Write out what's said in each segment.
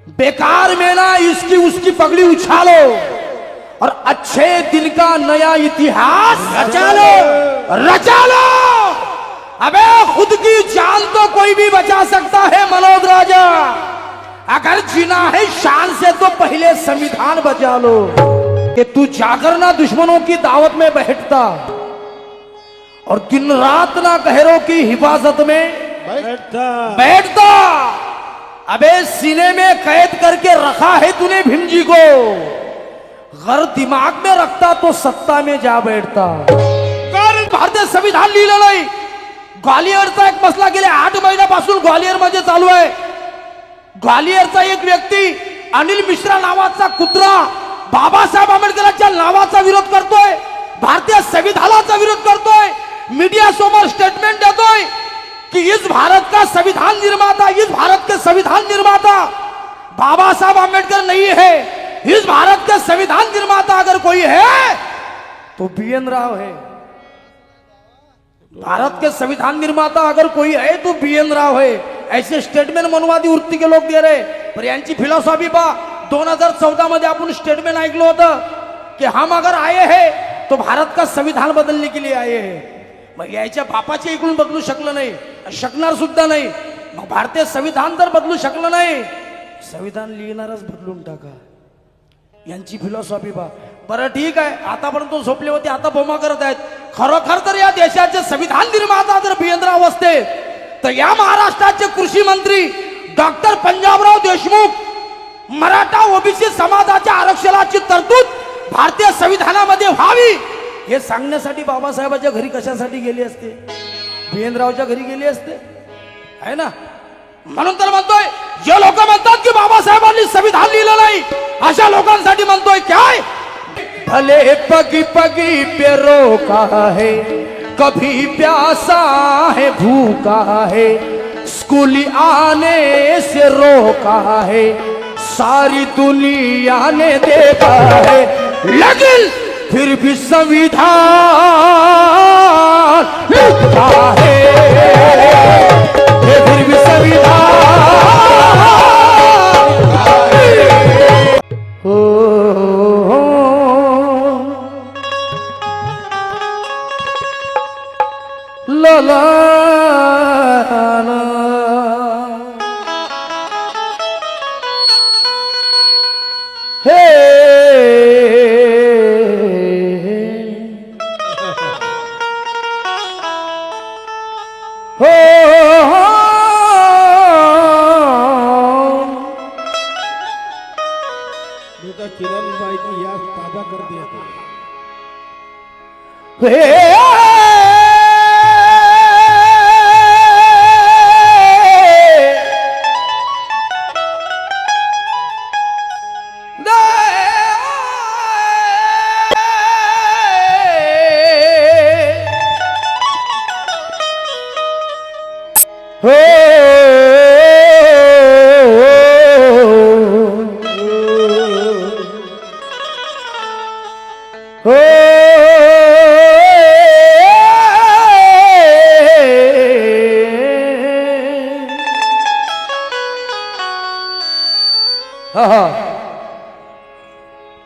बेकार में ना इसकी उसकी पगड़ी उछालो और अच्छे दिन का नया इतिहास रचा लो। अबे खुद की जान तो कोई भी बचा सकता है मनोज राजा, अगर जीना है शान से तो पहले संविधान बचा लो। कि तू जाकर ना दुश्मनों की दावत में बैठता और दिन रात ना गहरों की हिफाजत में बैठता। अबे सीने में कैद करके रखा है तूने भीम जी को, घर दिमाग में रखता तो सत्ता में जा बैठता। भारतीय संविधान लिहिलं नाही। ग्वालियरचा एक मसला गेल्या 8 महिन्यापासून ग्वालियर मध्ये चालू आहे। ग्वालियरचा एक व्यक्ती अनिल मिश्रा नावाचा कुत्रा बाबासाहेब आंबेडकरांच्या नावाचा विरोध करतोय, भारतीय संविधानाचा विरोध करतोय, मीडिया समोर स्टेटमेंट देतोय कि इस भारत का संविधान निर्माता, इस भारत के संविधान निर्माता बाबा साहब आंबेडकर नहीं है, इस भारत के संविधान निर्माता अगर कोई है तो बीएन राव है। भारत के संविधान निर्माता अगर कोई है तो बीएन राव है। ऐसे स्टेटमेंट मनवादी वृत्ती के लोक दे रहे। पर यांची फिलॉसॉफी पा 2014 मध्ये आपण स्टेटमेंट ऐकलं होतं कि हम अगर आए हैं तो भारत का संविधान बदलने के लिए आए हैं। मग याच्या बापाचे इकडून बदलू शकलं नाही, शकणार सुद्धा नाही। मग भारतीय संविधान जर बदलू शकलं नाही, संविधान लिहिणारच बदलून टाका। यांची फिलॉसॉफी पा। बरं ठीक आहे, आतापर्यंत झोपले होते, आता बोमा करत आहेत। खरोखर तर या देशाचे संविधान निर्माता जर बीएन राव असते तर या महाराष्ट्राचे कृषी मंत्री डॉक्टर पंजाबराव देशमुख मराठा ओबीसी समाजाच्या आरक्षणाची तरतूद भारतीय संविधानामध्ये व्हावी हे सांगण्यासाठी बाबासाहेबांच्या घरी कशासाठी गेले असते? बीएन रावच्या घरी गेले असते, आहे ना? म्हणून तर म्हणतोय, जे लोक म्हणतात की बाबासाहेबांनी संविधान लिहिलं नाही अशा लोकांसाठी म्हणतोय काय? भले पगी पगी पे रोका है, कभी प्यासा है भूखा है, स्कूल आने से रोका है, सारी दुनिया ने देखा है, लेकिन फिर भी संविधान लिखता है, फिर भी संविधान ला ला हे बेटा किरण भाई की याद ताजा कर दिया था।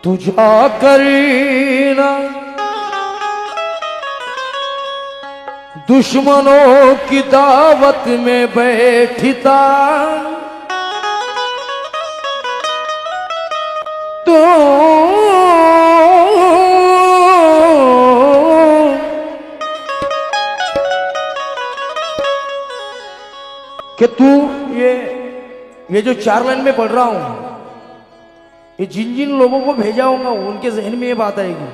तुझा करीना दुश्मनों की दावत में बैठता, तो कि तू ये जो 4 लाइन में पढ़ रहा हूं, ये जिन जिन लोगों को भेजा होगा उनके जहन में ये बात आएगी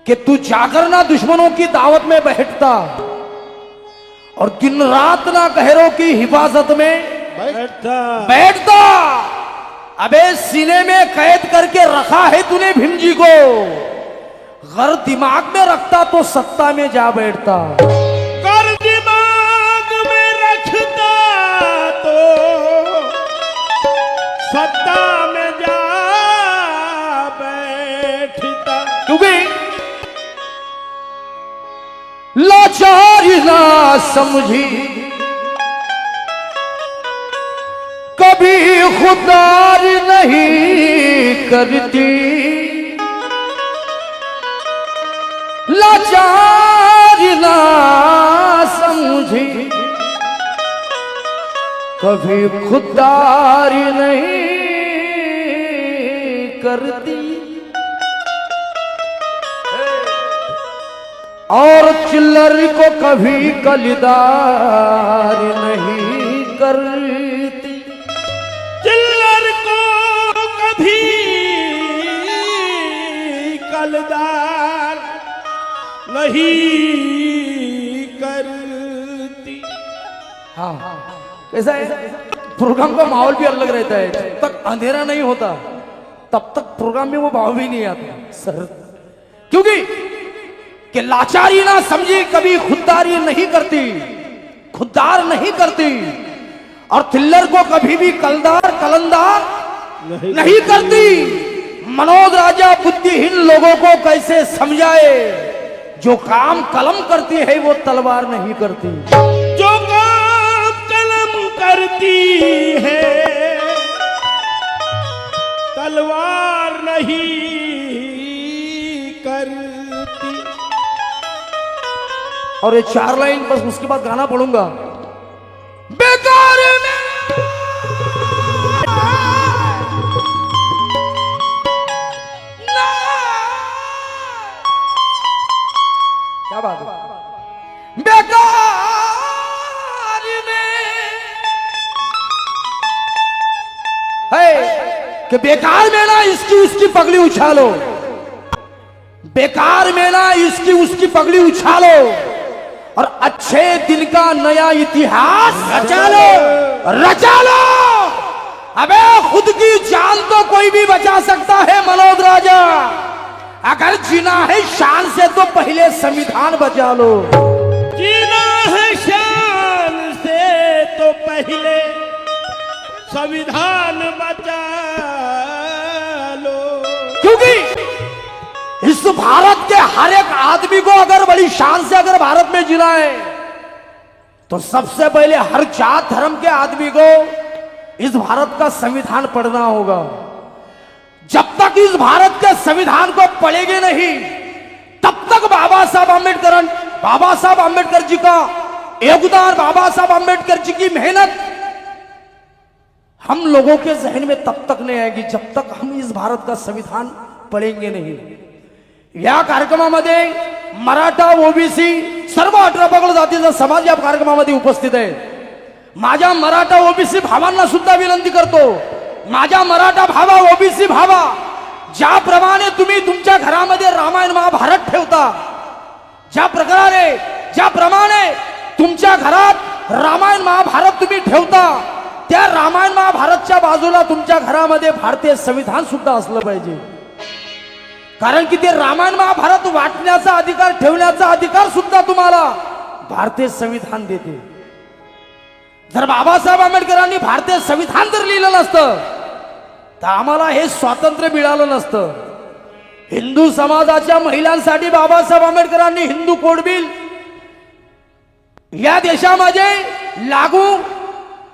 कि तू जाकर ना दुश्मनों की दावत में बैठता और दिन रात ना गहरों की हिफाजत में बैठता। अबे सीने में कैद करके रखा है तूने भीम जी को, घर दिमाग में रखता तो सत्ता में जा बैठता। कर दिमाग में रखता तो सत्ता में जा बैठता। क्योंकि लाचारी ना समझी कभी खुदारी नहीं करती, लाचारी ना समझी, कभी खुदारी नहीं करती, और चिल्लर को कभी कलीदार नहीं करती। चिल्लर को कभी कलदार नहीं करती। हाँ, कैसा है प्रोग्राम का माहौल भी अलग रहता है। जब तक अंधेरा नहीं होता तब तक प्रोग्राम में वो भाव भी नहीं आता सर, क्योंकि कि लाचारी ना समझी, कभी खुददारी नहीं करती, खुददार नहीं करती, और थिल्लर को कभी भी कलंदार नहीं करती। मनोज राजा बुद्धिहीन लोगों को कैसे समझाए, जो काम कलम करती है वो तलवार नहीं करती। जो काम कलम करती है तलवार नहीं करती। और ये 4 लाइन बस, उसके बाद गाना पढ़ूंगा। बेकार में क्या बात है, बेकार में है कि बेकार में ना इसकी उसकी पगड़ी उछालो, बेकार में ना इसकी उसकी पगड़ी उछालो, और अच्छे दिन का नया इतिहास रचा लो। अबे खुद की जान तो कोई भी बचा सकता है मनोज राजा, अगर जीना है शान से तो पहले संविधान बचा लो। जीना है शान से तो पहले संविधान बचा लो। क्योंकि इस भारत के हर एक आदमी को अगर बड़ी शान से अगर भारत में जीना है तो सबसे पहले हर जात धर्म के आदमी को इस भारत का संविधान पढ़ना होगा। जब तक इस भारत के संविधान को पढ़ेंगे नहीं तब तक बाबा साहब आम्बेडकर जी का योगदान, बाबा साहब आम्बेडकर जी की मेहनत हम लोगों के जहन में तब तक नहीं आएगी जब तक हम इस भारत का संविधान पढ़ेंगे नहीं। या कार्यक्रमामध्ये मराठा, ओबीसी सर्व 18 पगड जातीचा समाज या कार्यक्रमामध्ये उपस्थित आहे। माझ्या मराठा ओबीसी भावांना सुद्धा विनंती करतो, माझ्या मराठा भावा, ओबीसी भावा, ज्याप्रमाणे तुम्ही तुमच्या घरामध्ये रामायण महाभारत ठेवता, ज्याप्रमाणे तुमच्या घरात रामायण महाभारत तुम्ही ठेवता, त्या रामायण महाभारतच्या बाजूला तुमच्या घरामध्ये भारतीय संविधान सुद्धा असलं पाहिजे। कारण की ते रामायण महाभारत वाटण्याचा अधिकार, ठेवण्याचा अधिकार सुद्धा तुम्हाला भारतीय संविधान देते। जर बाबासाहेब आंबेडकरांनी भारतीय संविधान जर लिहिलं नसतं तर आम्हाला हे स्वातंत्र्य मिळालं नसतं। हिंदू समाजाच्या महिलांसाठी बाबासाहेब आंबेडकरांनी हिंदू कोड बिल या देशामध्ये लागू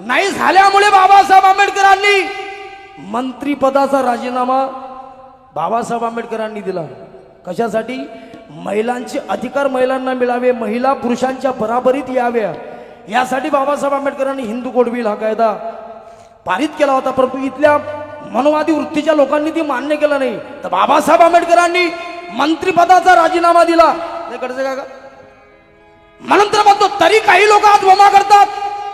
नाही झाल्यामुळे बाबासाहेब आंबेडकरांनी मंत्रिपदाचा राजीनामा बाबासाहेब आंबेडकरांनी दिला। कशासाठी? महिलांचे अधिकार महिलांना मिळावे, महिला पुरुषांच्या बराबरीत याव्या, यासाठी बाबासाहेब आंबेडकरांनी हिंदू कोड बिल हा कायदा पारित केला होता। परंतु इथल्या मनोवादी वृत्तीच्या लोकांनी ती मान्य केलं नाही, तर बाबासाहेब आंबेडकरांनी मंत्रिपदाचा राजीनामा दिला। कळतं का? म्हणून तर म्हणतो तरी काही लोक आज बोमा करतात।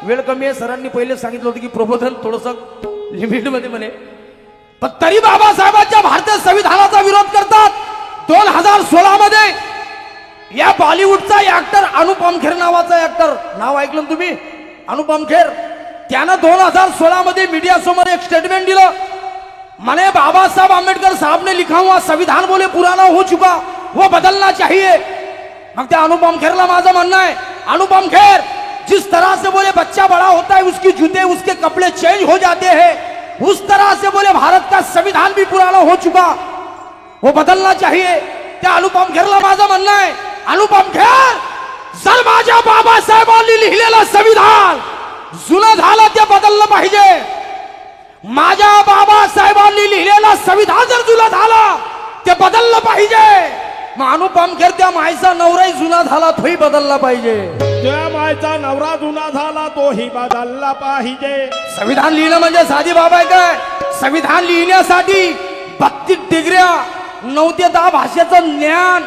वेळ कमी आहे, सरांनी पहिले सांगितलं होतं की प्रबोधन थोडंसं लिमिट मध्ये म्हणे, पण तरी बाबासाहेबांच्या भारतीय संविधानाचा विरोध करतात। 2016 मध्ये या बॉलिवूडचा ऍक्टर अनुपम खेर नावाचा ऍक्टर, नाव ऐकलं तुम्ही? अनुपम खेर, त्यानं 2016 मध्ये मीडिया समोर एक स्टेटमेंट दिलं, मैंने बाबा साहब आम्बेडकर साहब ने लिखा हुआ संविधान बोले पुराना हो चुका, वो बदलना चाहिए। मग त्या अनुपम खेरला माझं म्हणणं आहे, अनुपम खेर जिस तरह से बोले बच्चा बड़ा होता है उसकी जूते उसके कपड़े चेंज हो जाते हैं, उस तरह से बोले भारत का संविधान भी पुराना हो चुका, वो बदलना चाहिए। त्या अनुपम खेरला माझं म्हणणं आहे, अनुपम खेर जर माझ्या बाबासाहेबांनी लिहिलेलं संविधान जुनं झालं ते बदललं पाहिजे। माझ्या बाबासाहेबांनी लिहिलेला संविधान जर जुना झाला ते बदललं पाहिजे. मग अनुपम खेर त्या मायचा नवराही जुना झाला तोही बदलला पाहिजे. त्या मायचा नवरा जुना झाला तोही बदलला पाहिजे. संविधान लिहिणं म्हणजे साधी बाब आहे काय? संविधान लिहिण्यासाठी 32 डिग्र्या 9 ते 10 भाषेचं ज्ञान,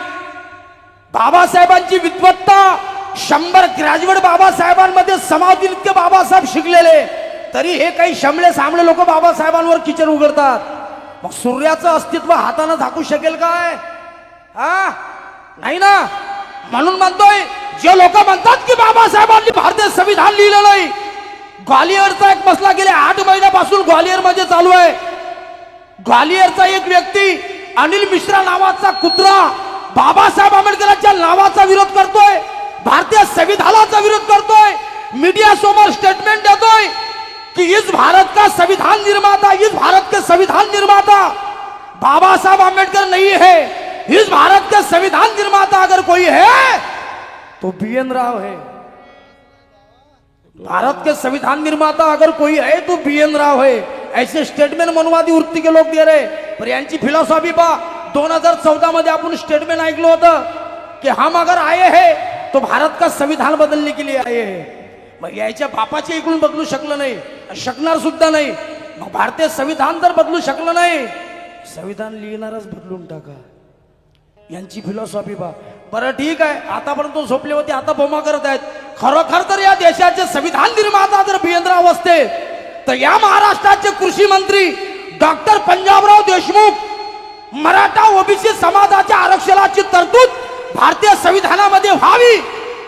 बाबासाहेबांची विद्वत्ता, 100 ग्रॅज्युएट बाबासाहेबांमध्ये समावतील इतके बाबासाहेब शिकलेले, तरी हे काही शमले सामळे लोक बाबासाहेबांवर किचन उघडतात. मग सूर्याचं अस्तित्व हातानं झाकू शकेल काय? हा नाही ना. म्हणून म्हणतोय, जे लोक म्हणतात की बाबासाहेबांनी भारतीय संविधान लिहिलं नाही, ग्वालियरचा एक मसला गेले 8 महिन्यापासून ग्वालियर मध्ये चालू आहे. ग्वालियरचा एक व्यक्ती अनिल मिश्रा नावाचा कुत्रा बाबासाहेब आंबेडकरांच्या नावाचा विरोध करतोय, भारतीय संविधानाचा विरोध करतोय, मीडिया समोर स्टेटमेंट देतोय कि इस भारत का संविधान निर्माता, इस भारत के संविधान निर्माता बाबा साहब आम्बेडकर नहीं है, इस भारत के संविधान निर्माता अगर कोई है तो बीएन राव है. भारत के संविधान निर्माता अगर कोई है तो बीएन राव है. ऐसे स्टेटमेंट मनवादी वृत्ती के लोग दे रहे. पर यांची फिलॉसॉफी पा 2014 मध्ये आपण स्टेटमेंट ऐकलं होतं कि हम अगर आए हैं तो भारत का संविधान बदलने के लिए आए हैं. मग याच्या बापाचे इकडून बदलू शकलं नाही, शकणार सुद्धा नाही. मग भारतीय संविधान जर बदलू शकलं नाही, संविधान लिहिणारच बदलून टाका. यांची फिलॉसॉफी पा. बरं ठीक आहे, आतापर्यंत झोपले होते, आता बोमा करत आहेत. खरोखर तर या देशाचे संविधान निर्माता जर बीएन राव असते तर या महाराष्ट्राचे कृषी मंत्री डॉक्टर पंजाबराव देशमुख मराठा ओबीसी समाजाच्या आरक्षणाची तरतूद भारतीय संविधानामध्ये व्हावी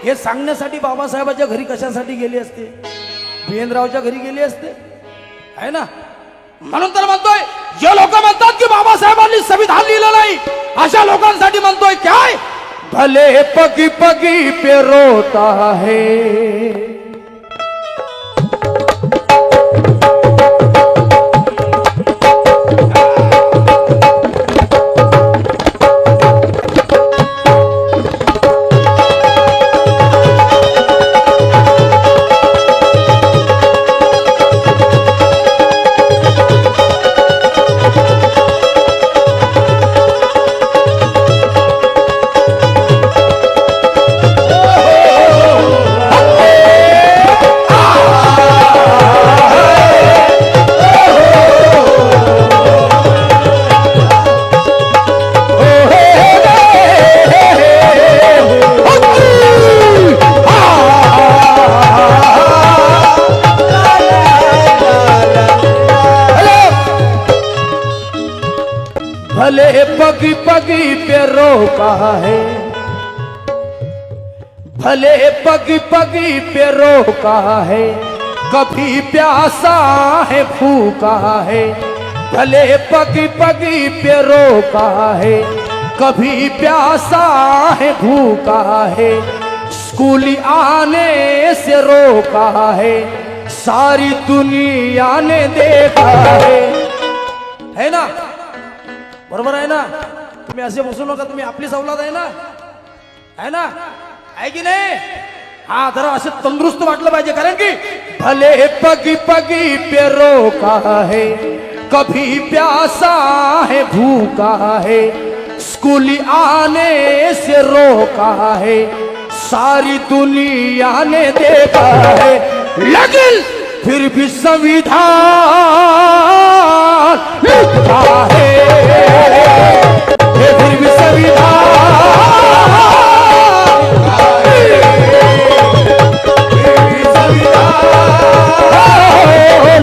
हे सांगण्यासाठी बाबासाहेबांच्या घरी कशासाठी गेले असते? बीएन रावच्या घरी गेले असते, आहे ना. म्हणून तर म्हणतोय, जे लोक म्हणतात की बाबासाहेबांनी संविधान लिहिलं नाही, अशा लोकांसाठी म्हणतोय काय? भले पगी पगी पे रोता है, भले पगी पगी पे रोका है, भले पगी पगी पे रोका है, कभी प्यासा है भूखा है. भले पगी पगी पे रोका है, कभी प्यासा है भूखा है. स्कूल आने से रोका है, सारी दुनिया ने देखा है ना. बरोबर आहे ना. तुम्ही असे बसू नका, तुम्ही आपली सवलत आहे ना, आहे ना, आहे की नाही. हा जरा असे तंदुरुस्त वाटलं पाहिजे, कारण की भले पगी पगी पे रोका है, कभी प्यासा है भूखा है. स्कूल आने से रोका है, सारी दुनिया ने देखा है, लेकिन फिर भी संविधान लिखा है, फिर भी संविधान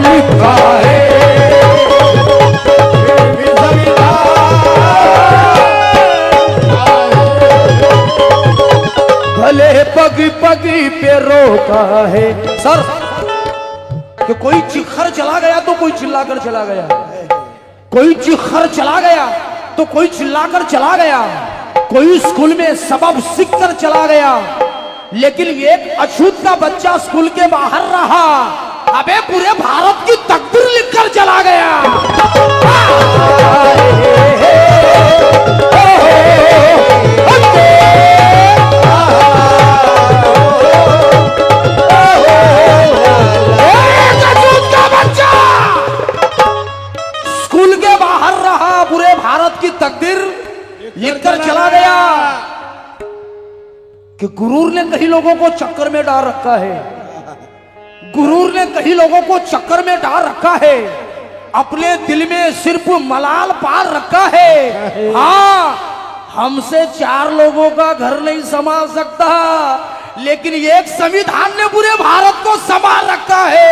लिखा है, भले पगी पगी पे रोका है. सर कि कोई चिखर चला गया तो कोई चिल्लाकर चला गया, कोई चिखर चला गया तो कोई चिल्लाकर चला गया, कोई स्कूल में सबब सीख कर चला गया, लेकिन एक अछूत का बच्चा स्कूल के बाहर रहा, अबे पूरे भारत की तकदीर लिखकर चला गया. भारत की तकदीर लिखकर चला गया कि गुरूर ने कई लोगों को चक्कर में डाल रखा है, गुरूर ने कई लोगों को चक्कर में डाल रखा है, अपने दिल में सिर्फ मलाल पाल रखा है। हाँ, हमसे 4 लोगों का घर नहीं संभाल सकता, लेकिन एक संविधान ने पूरे भारत को संभाल रखा है।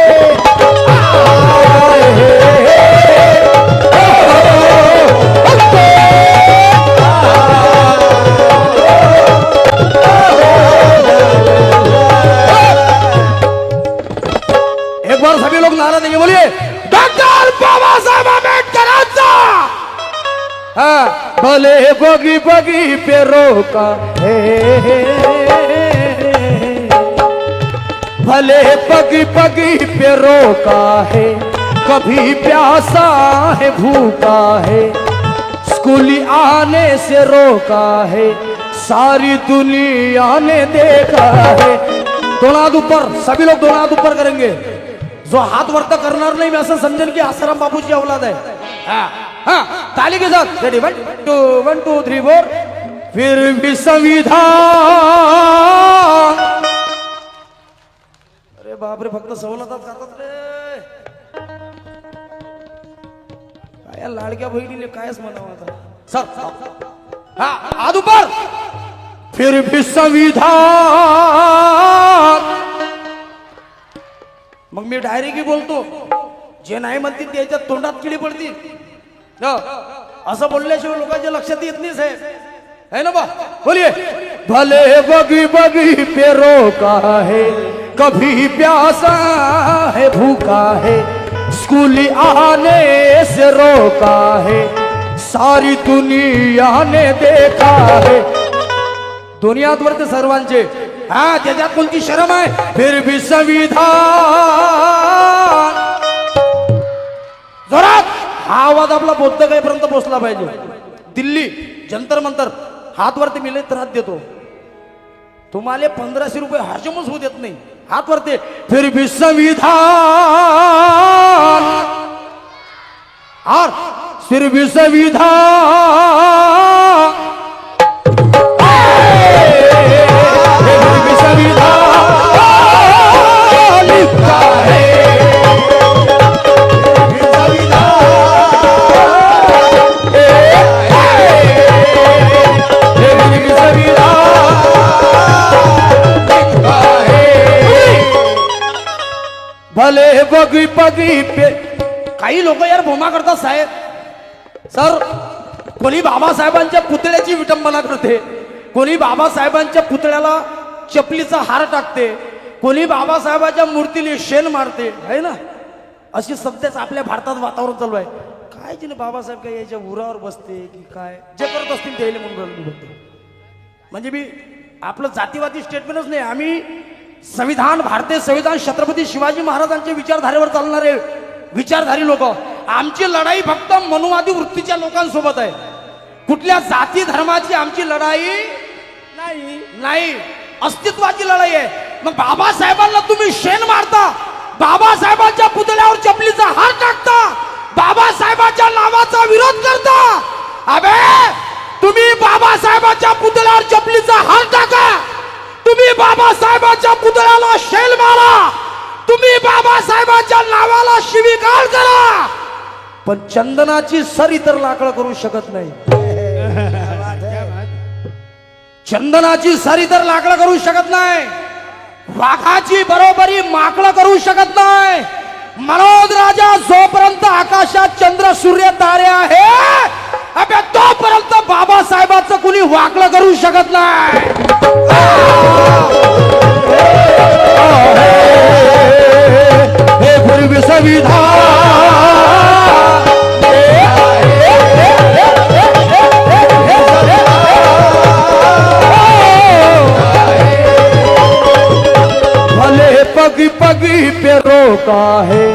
एक बार सभी लोग नारा देंगे, बोलिए डॉक्टर बाबा साहेब अम्बेडकरांचा। हाँ, भले बगी बगी पे रोका है, भले पगी पगी पे रोका है, कभी प्यासा है भूखा है, स्कूली आने से रोका है, सारी दुनिया ने देखा है। दोनों हाथ ऊपर, सभी लोग दोनों हाथ ऊपर करेंगे। जो हाथ वरता करणार नाही, मी असं समजेन की आसाराम बापूची औलाद आहे। हाँ हाँ, ताली के साथ रेडी, 1 2 3 4। फिर भी संविधान, अरे बाप रे, फक्त सवलतात खातात रे। काय लाडक्या बहिणीने कायच म्हणावं आता। सर हाँ, हाथ ऊपर। फिर भी संविधान, मग मी डायरेक्ट बोलतो, जे नाही म्हणतील त्याच्या तोंडात किडी पडतील। असं बोलल्याशिवाय लोकांच्या लक्षात येत नाही साहेब, है ना बा? बोलिए भले बगी बगी पे रोका है, कभी प्यासा है भूखा है, स्कूली आने से रोका है, सारी दुनिया ने देखा है। दुनियात वरते सर्वांचे, हा त्याच्यात कोणती शरम आहे? फिर भी संविधान, जोरात हा आवाज आपला बोलतं काहीपर्यंत पोहोचला पाहिजे। दिल्ली जंतर मंतर हात वरती मिले तर हात देतो, तुम्हाला 1500 रुपये हजमच होऊ देत नाही। हात वरती, फिर भी संविधान, और फिर भी संविधान, फिर भी संविधान लिखा है, भले बगी बगी पे। काही लोक यार भोमा करतात साहेब। सर, कोणी बाबासाहेबांच्या पुतळ्याची विटंबना करते, कोणी बाबासाहेबांच्या पुतळ्याला चपलीचा हार टाकते, कोणी बाबासाहेबांच्या मूर्तीला शेण मारते, है ना? अशी सध्याच आपल्या भारतात वातावरण चालू आहे। काय जिने बाबासाहेब काय याच्या उरावर बसते की काय, जे करत असतील त्याला म्हणून बोलतो। म्हणजे मी आपलं जातीवादी स्टेटमेंटच नाही, आम्ही संविधान, भारतीय संविधान, छत्रपती शिवाजी महाराजांच्या विचारधारेवर चालणारे विचारधारी लोक। आमची लढाई फक्त मनुवादी वृत्तीच्या लोकांसोबत आहे, कुठल्या जाती धर्माची आमची लढाई नाही, अस्तित्वाची लढाई आहे। मग बाबासाहेबांना तुम्ही शेण मारता, बाबासाहेबांच्या पुतळ्यावर चपलीचा हार टाकता, बाबासाहेबांच्या नावाचा विरोध करता। अबे तुम्ही बाबासाहेबांच्या पुतळ्यावर चपलीचा हार टाका, तुम्ही बाबासाहेबांच्या पुतळ्याला शेल मारा, तुम्ही बाबासाहेबांच्या नावाला शिवीगाळ करा, पण चंदनाची सरी तर लाकड करू शकत नाही। चंदनाची सरी तर लाकड करू शकत नाही, वाघाची बरोबरी माकड करू शकत नाही। मनोज राजा जोपर्यंत आकाशात चंद्र सूर्य तारे आहे, अबे तोपर्यंत बाबासाहेबांचं कुणी वाकड करू शकत नाही। हे पूर्वी संविधान, भले पगी पगी पे रोका है।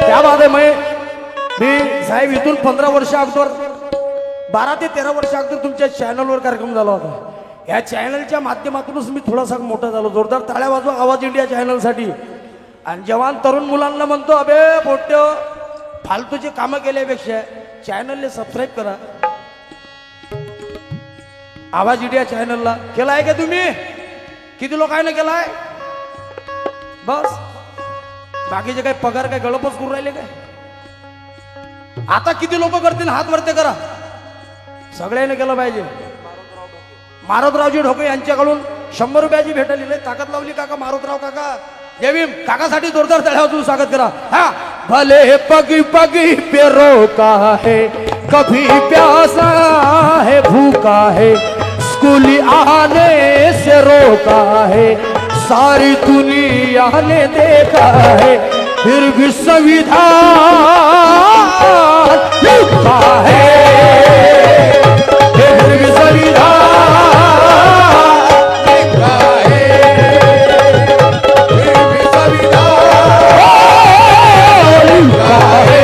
क्या बात है। मी साहेब इथून 15 वर्ष अगोदर, 12 ते 13 वर्ष अगोदर तुमच्या चॅनलवर कार्यक्रम झाला होता। या चॅनलच्या माध्यमातूनच मी थोडासा मोठा झालो। जोरदार टाळ्या वाजवा आवाज इंडिया चॅनलसाठी। आणि जवान तरुण मुलांना म्हणतो, अबे पोट्यो, फालतूचे कामं केल्यापेक्षा चॅनलला सबस्क्राईब करा. आवाज इंडिया चॅनलला केलाय का तुम्ही? किती लोकांना केलाय? बस बाकीचे काय पगार काय गळपच करून राहिले काय? आता किती लोक करतील हात वरते करा. सगळ्यांनी केलं पाहिजे. मारुतरावजी ढोके यांच्याकडून 100 रुपयाची भेटली लय ताकद लावली काका. मारुतराव काका जय भीम. काकासाठी जोरदार तळ्यातून स्वागत करा. हा भले पगी पगी पे रोका है, कभी प्यासा है भूखा है, स्कूली आने से रोका है, सारी दुनिया ने देखा है, फिर भी संविधान लिखा है, फिर भी संविधान लिखा है, फिर भी संविधान लिखा है.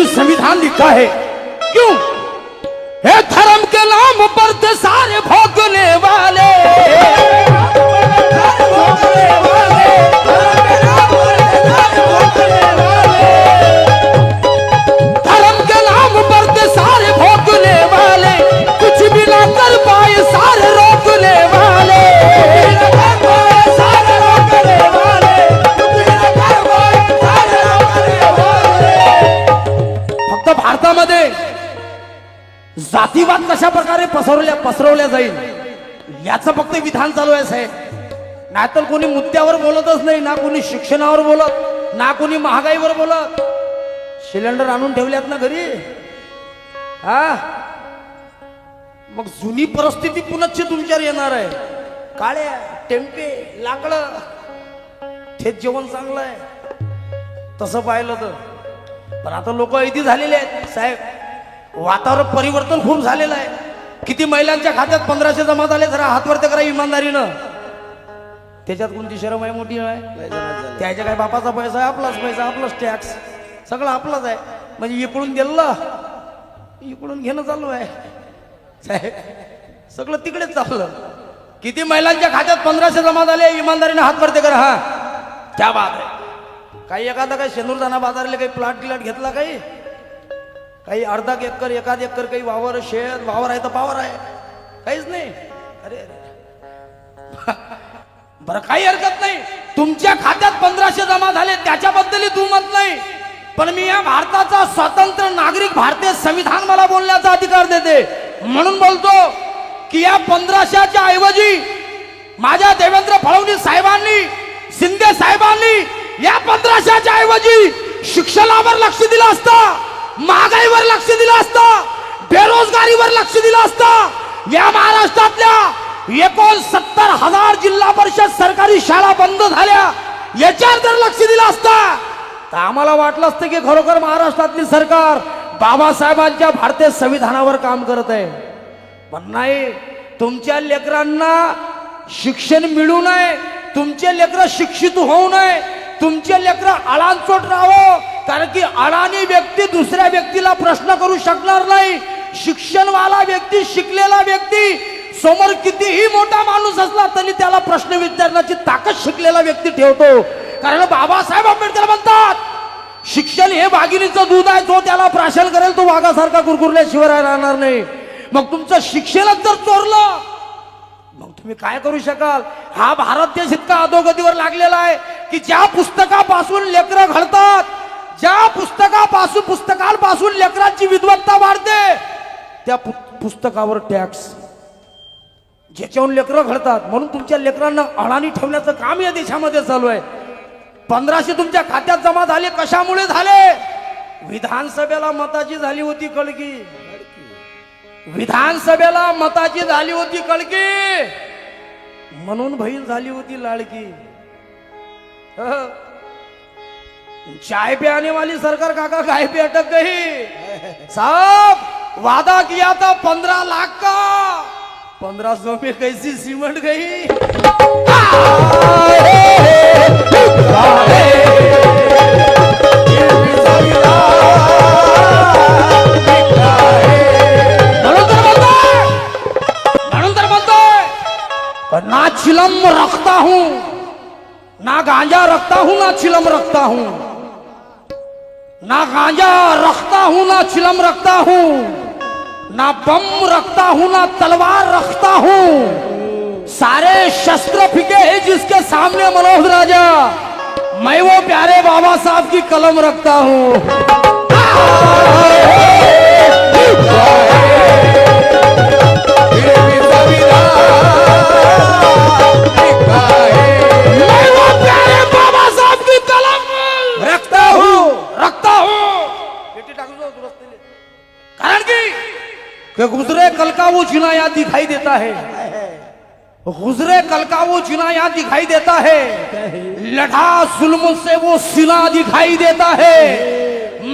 संविधान लिखा है क्यों? है धर्म के नाम पर तो सारे भोगने वाले, धर्म के नाम पर तो सारे भोगने वाले, कुछ भी ना कर पाए सारे रोकने वाले, सारे रोकने वाले, कुछ भी ना कर पाए सारे रोकने वाले. फक्त भारतामध्ये जातीवाद कशा प्रकारे पसरवल्या जाईल याचं फक्त विधान चालू आहे साहेब. नाहीतर कोणी मुद्द्यावर बोलतच नाही. ना कोणी शिक्षणावर बोलत, ना कोणी महागाईवर बोलत. सिलेंडर आणून ठेवल्यात ना घरी. हा मग जुनी परिस्थिती पुनश्च तुमच्यावर येणार आहे. काळ्या टेम्पे लाकडं थेट जेवण चांगलं आहे तसं पाहिलं तर. पण आता लोक इथे झालेले आहेत साहेब. वातावरण परिवर्तन खूप झालेलं आहे. किती महिलांच्या खात्यात 1500 जमा झाले. जरा हातवरती करा इमानदारीनं. त्याच्यात कोणती शरम आहे मोठी आहे? त्याच्या काय बापाचा पैसा आहे, आपलाच पैसा, आपलाच टॅक्स, सगळं आपलाच आहे. म्हणजे इकडून दिलं इकडून घेणं चालू आहे साहेब. सगळं तिकडेच चाललं. किती महिलांच्या खात्यात 1500 जमा झाले. इमानदारीनं हातवरती करा. हा क्या बात आहे. काही एखादा काही शेंदूरदाना बाजारले काही प्लॉट गिलाट घेतला, काही अर्धा एकर एखाद एकर काही वावर शेत वावर आहे तर पावर आहे, काहीच नाही. अरे बरं काही हरकत नाही. तुमच्या खात्यात 1500 जमा झाले त्याच्याबद्दलही दुमत नाही. पण मी या भारताचा स्वतंत्र नागरिक, भारतीय संविधान मला बोलण्याचा अधिकार देते. म्हणून बोलतो की या 1500च्या ऐवजी माझ्या देवेंद्र फडणवीस साहेबांनी, शिंदे साहेबांनी या 1500च्या ऐवजी शिक्षणावर लक्ष दिलं असतं, महागाईवर लक्ष दिलं असतं, बेरोजगारीवर लक्ष दिलं असतं. या महाराष्ट्रातल्या 69,000 जिल्हा परिषद सरकारी शाळा बंद झाल्या याच्यावर जर लक्ष दिलं असतं तर आम्हाला वाटलं असतं की खरोखर महाराष्ट्रातली सरकार बाबासाहेबांच्या भारतीय संविधानावर काम करत आहे. पण नाही. तुमच्या लेकरांना शिक्षण मिळू नये, तुमचे लेकर शिक्षित होऊ नये, तुमचे लेकर अडाणचोट राहावं. कारण की अडाणी व्यक्ती दुसऱ्या व्यक्तीला प्रश्न करू शकणार नाही. शिक्षणवाला व्यक्ती, शिकलेला व्यक्ती समोर कितीही मोठा माणूस असला तरी त्याला प्रश्न विचारण्याची ताकद शिकलेला व्यक्ती ठेवतो. कारण बाबासाहेब आंबेडकर म्हणतात शिक्षण हे वाघिणीचं दूध आहे. जो त्याला प्राशन करेल तो वाघासारखा कुरकुरल्याशिवाय राहणार नाही. मग तुमचं शिक्षणच जर चोरलं मग तुम्ही काय करू शकाल? हा भारत देश इतका अधोगतीवर लागलेला आहे की ज्या पुस्तकापासून लेकरं घडतात, ज्या पुस्तकांपासून लेकरांची विद्वत्ता वाढते, त्या पुस्तकावर टॅक्स, ज्याच्याहून लेकरं घडतात. म्हणून तुमच्या लेकरांना अडाणी ठेवण्याचं काम या देशामध्ये चालू आहे. 1500 तुमच्या खात्यात जमा झाले. कशामुळे झाले? विधानसभेला मताची झाली होती कळकी. विधानसभेला मताची झाली होती कळकी म्हणून बहीण झाली होती लाडकी. चाय पे आने वाली सरकार काका गाय पे अटक गई। साहब वादा किया था 15 लाख का, 1500 में कैसी सिमट गई। ना चिलम रखता हूं, ना गांजा रखता हूं, ना चिलम रखता हूं, ना गांजा रखता हूं, ना चिलम रखता हूं, ना बम रखता हूं, ना तलवार रखता हूं। सारे शस्त्र फिके हैं जिसके सामने मनोज राजा, मैं वो प्यारे बाबा साहब की कलम रखता हूं। कि गुजरे कल का वो जिना याद दिखाई देता है, गुजरे कल का वो जिना याद दिखाई देता है, लड़ा जुल्म से वो सिना दिखाई देता है।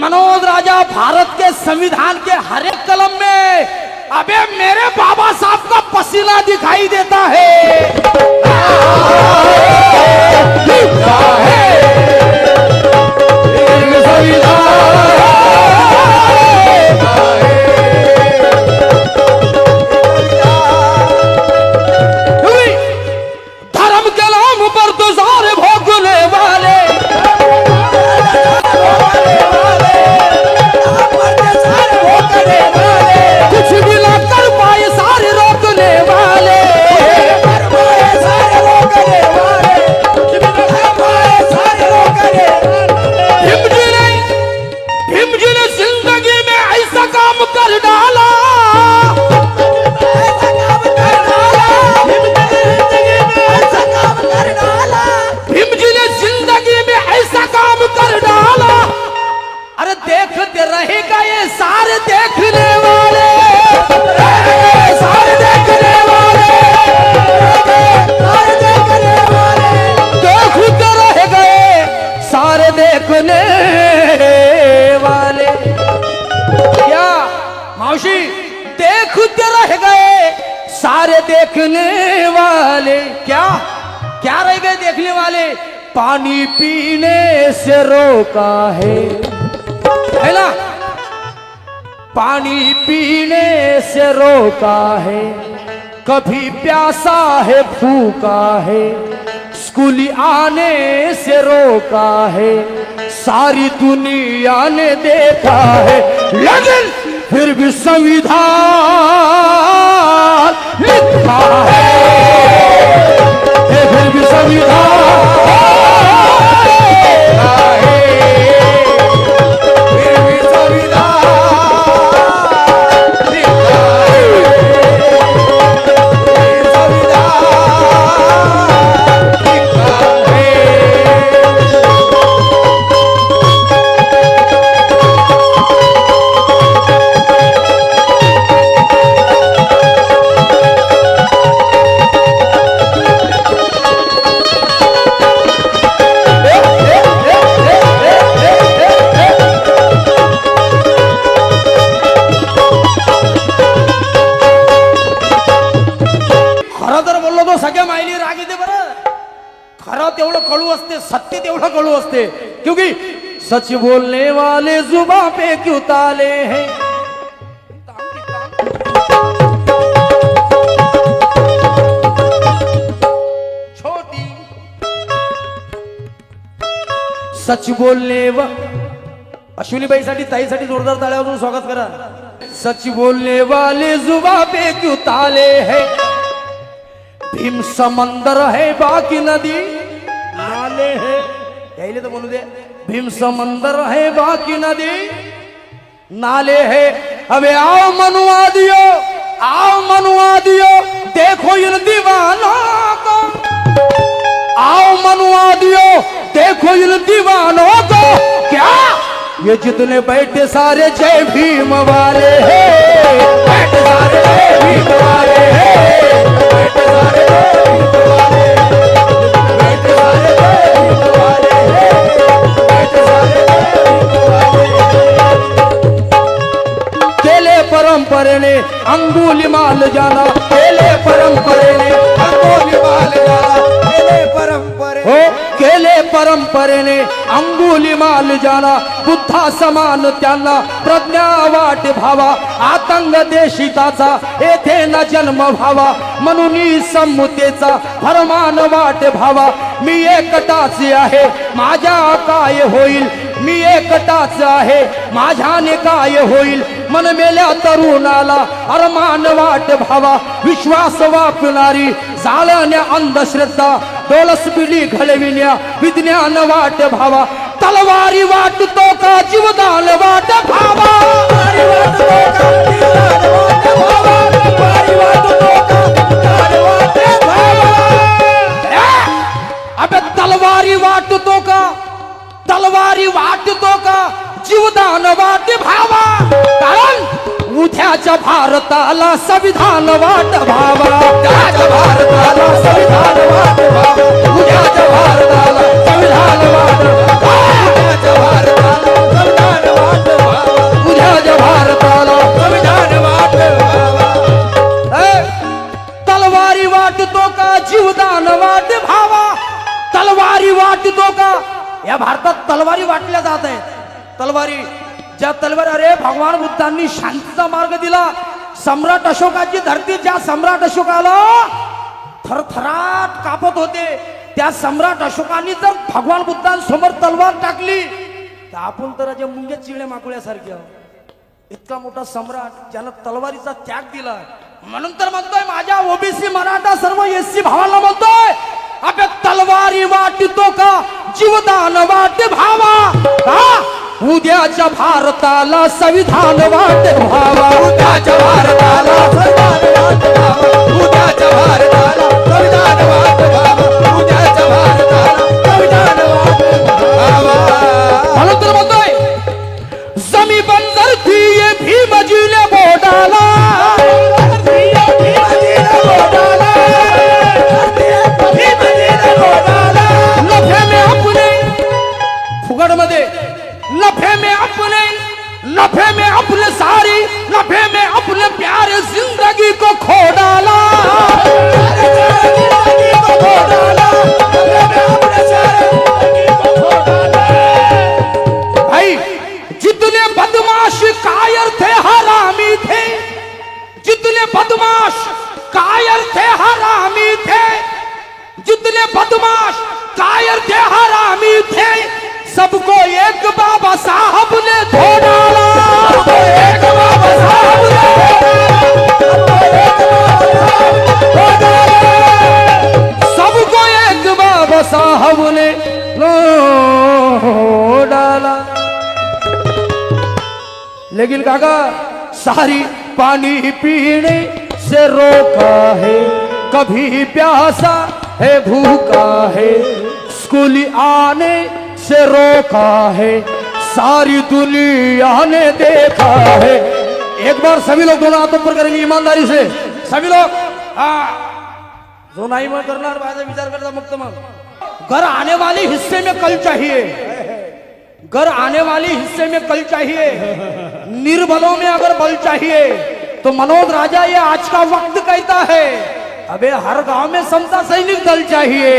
मनोज राजा भारत के संविधान के हर एक कलम में अबे मेरे बाबा साहब का पसीना दिखाई देता है। सारे देखने वाले क्या क्या रह गए देखने वाले। पानी पीने से रोका है ना, पानी पीने से रोका है, कभी प्यासा है भूखा है, स्कूल आने से रोका है, सारी दुनिया ने देखा है, लेकिन फिर भी संविधान लिखा है, फिर भी संविधान लिखा है, फिर भी संविधान लिखा है, संविधान लिखा है। सगळ्या मायली राग येते बरं, खरं तेवढं कळू असते, सत्य तेवढं कळू असते, क्योंकि सच बोलने वाले जुबान पे क्यों ताले हैं। छोटी सच बोलने व अश्विनीबाई साठी ताईसाठी जोरदार टाळ्या वाजवून स्वागत करा। सच बोलने वाले जुबान पे क्यों ताले हैं, भीम समंदर है बाकी नदी नाले है, यायले तो बोलू दे। भीम समंदर है बाकी नदी नाले है, अबे आओ मनुआ दियो, आओ मनुआ दियो, देखो इन दीवानों को, आओ मनुआ दियो, देखो इन दीवानों को, क्या ये जितने बैठे सारे जय भीम वाले हैं, बैठे सारे जय भीम वाले हैं, बैठे सारे जय भीम वाले, बैठे सारे जय भीम वाले। अंगुलीमाल जाना केले परंपरेने अंगुलीमाल जाना केले परंपरे हो केले परंपरेने अंगुलीमाल जाना बुद्धा समान त्यांना प्रज्ञा वाट भावा आतंग देशिताचा येथे न जन्म भावा म्हणून सम्मतेचा फरमान वाट भावा मी एकटाच आहे माझ्या काय होईल मी एकटाच आहे माझ्याने काय होईल मन मेल्या तरुणाला अरमान वाट भावा विश्वास वापणारी जाळण्या अंधश्रद्धा डोलस पिढी घडविण्या विज्ञान वाट भावा तलवारी वाटतो का जीवदान वाट भावा वारी वाटतो का जीवदान वाट भावा वारी वाटतो का जीवदान वाट भावा अबे तलवारी वाटतो का तलवारी वाटतो का जीवदान वाट भावा कारण उद्याच्या भारताला संविधान वाट भावा उद्याच्या भारताला संविधान वाट भावा उद्याच्या भारताला संविधान वाट उद्याच्या भारताला संविधान वाट भावा उद्याच्या भारताला संविधान वाट भावा तलवारी वाटतो का जीवदान वाट भावा तलवारी वाटतो का या भारतात तलवारी वाटल्या जात आहेत तलवारी ज्या तलवारी अरे भगवान बुद्धांनी शांतीचा मार्ग दिला सम्राट अशोकाची धरती ज्या सम्राट अशोकाला थरथराट कापत होते त्या सम्राट अशोकाने जर भगवान बुद्धांसमोर तलवार टाकली तर आपण तर जे मुंगे चिळे माकुळ्यासारखे आहोत इतका मोठा सम्राट ज्यानं तलवारीचा त्याग दिला म्हणून तर म्हणतोय माझ्या ओबीसी मराठा सर्व एससी भावाला म्हणतोय अबे तलवारी वाटतो का जीवदान वाट भावा हा उद्याच्या भारताला संविधान वाट भावा उद्याच्या भारताला संविधान वाट भावा उद्याच्या भारताला संविधान वाट भावा उद्याच्या भारताला संविधान वाट भावा म्हणून तर म्हणतोय जमी बंदर थी ये भीमजीने बोडाला नफे में अपने फुगड़ मध्ये नफे में अपने सारी नफे में अपने प्यारे जिंदगी को खो डाला भाई जितने बदमाश कायर थे हरामी थे जितने बदमाश कायर थे हरामी थे जितने बदमाश कायर थे हरामी थे सबको एक बाबा साहब ने धो डाला एक बाबा साहब ने धो डाला सबको एक बाबा साहब ने धो डाला लेकिन काका सारी पानी पीने से रोका है कभी प्यासा है भूखा है स्कूल आने से रोका है सारी दुनिया ने देखा है एक बार सभी लोग दोनों हाथों पर करेंगे ईमानदारी से सभी लोग जो नहीं मैं करना विचार करता मुक्त मन घर आने वाले हिस्से में कल चाहिए घर आने वाले हिस्से में कल चाहिए निर्बलों में अगर बल चाहिए तो मनोज राजा ये आज का वक्त कहता है अबे हर गांव में समता सैनिक दल चाहिए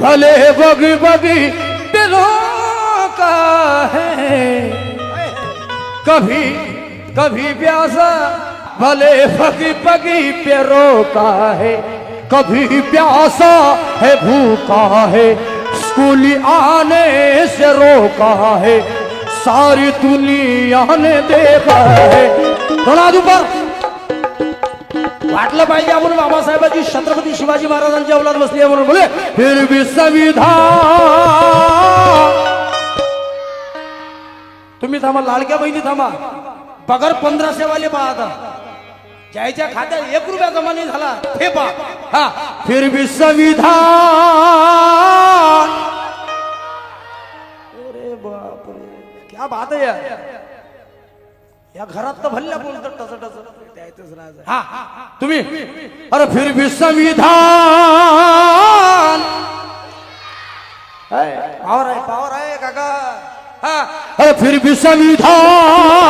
भले बगी बगी दिलों का है कभी कभी प्यासा भले बगी बगी प्यारो का है कभी प्यासा है भूखा है स्कूल आने से रोका है सारी दुनिया ने देखा है थोडा ऊपर वाटलं पाहिजे आपण बाबासाहेबांची छत्रपती शिवाजी महाराजांची औलाद बसली आहे म्हणून बोले फिर भी संविधान तुम्ही थांबा लाडक्या बहिणी थांबा पगार 1500 वाले पाहता ज्याच्या खात्यात 1 रुपया जमा नाही झाला हे पा हा फिर भी संविधान अरे बाप रे क्या बात है यार या घरात तर भल्ल्या बोलतात टस टस त्यातच राजा हा तुम्ही अरे फिर भी संविधान पावर आहे काका हा अरे फिर भी संविधान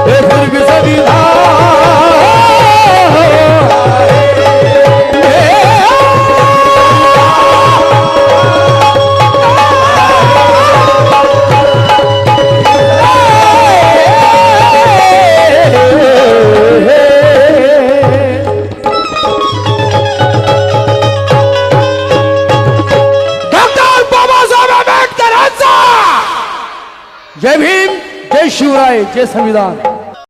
फिर भी डॉक्टर बाबासाहेब आंबेडकरांचा जय भीम जय शिवराय जय संविधान